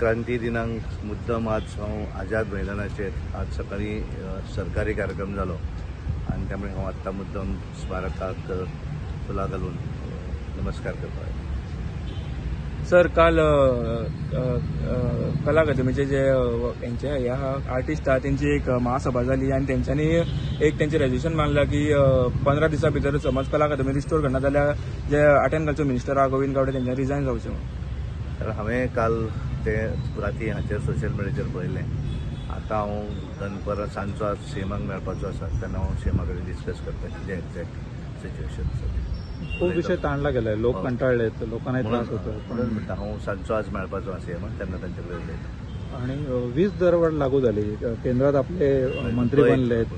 क्रांती दिनांक मुद्दम आज हांव आझाद मैदानाचेर आज सकाळी सरकारी कार्यक्रम जालो आनी त्यामुळे हांव आत्तां मुद्दम स्मारकाक फुलां घालून नमस्कार करता। सर, काल कला अकादमीचे जे यांचे ह्या आर्टिस्ट आहात त्यांची एक महासभा झाली आणि त्यांच्यानी एक त्यांचे रेजोल्यूशन मांडला की 15 दिसा भितर समज कला अकादमी रिस्टोर करना जाल्यार जे आर्ट एंड कल्चर मिनिस्टर आहा गोविंद गावडे त्यांच्यानी रिजायन जावचें म्हणून। तर हांवें काल ते राती हाचेर सोशल मिडियाचेर पळयलें। आतां हांव दनपारां सांजचो आज सीएमाक मेळपाचो आसा तेन्ना हांव सीएमा कडेन डिस्कस करता कितें एक्झॅक्ट सिच्युएशन आसा। खूप विषय ताणला गेलाय, लोक कंटाळलेत, लोकांनाही त्रास होतोय। म्हणून म्हणटा हांव सांजचो आज मेळपाचो आसा सीएमाक तेन्ना तांचे कडेन उलयता। आणि वीज दरवाढ लागू झाली, केंद्रात आपले मंत्री बनलेत,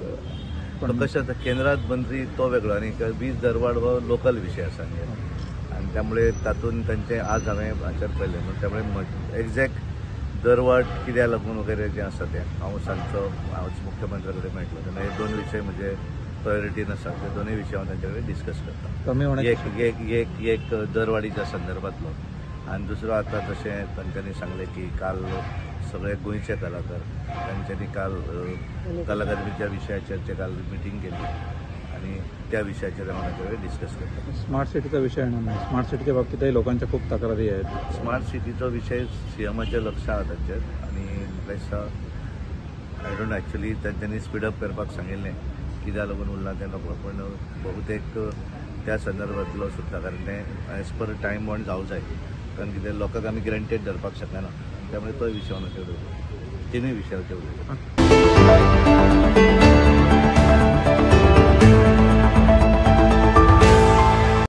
पण कशें आसा केंद्रात मंत्री तो वेगळो आनी वीज दरवाड हो लोकल विशय आसा आनी त्यामुळे तातूंत तांचे आज हांवें हाचेर पळयलें म्हणून त्यामुळे एक्झॅक्ट दरवाड कित्याक लागून वगैरे जें आसा तें हांव सांजचो मुख्यमंत्र्या कडेन मेळटलो तेन्ना हे दोन विशय म्हजे प्रायोरिटीन आसा ते दोनूय विशय हांव तांचे कडेन डिस्कस करता। एक दरवाडीच्या संदर्भातलो आनी दुसरो आतां जशें तांच्यांनी सांगलें की काल सगळे गोंयचे कलाकार तांच्यांनी काल कला अकादमीच्या विशयाचेर ते काल मिटींग केली आणि त्या विशयाचेर हांव तांचे कडेन डिस्कस करता। स्मार्ट सिटीचा विषय येणार नाही, स्मार्ट सिटीच्या बाबतीतही लोकांच्या खूप तक्रारी आहेत। स्मार्ट सिटीचो विषय सीएमाचें लक्ष आहा तांचेर आनी म्हाका दिसता आय डोंट एक्चुअली तांच्यांनी स्पीडअप करपाक सांगिल्लें कित्याक लागून उरला तें नको, पण बहुतेक त्या संदर्भातलो सुद्दां कारण तें एज पर टायम बॉन्ड जावं जाय कारण कितें लोकांक आमी ग्रँटेड धरपाक शकना त्यामुळे तो विशय हांव तांचे कडेन तिनूय विशयाचेर उलयता।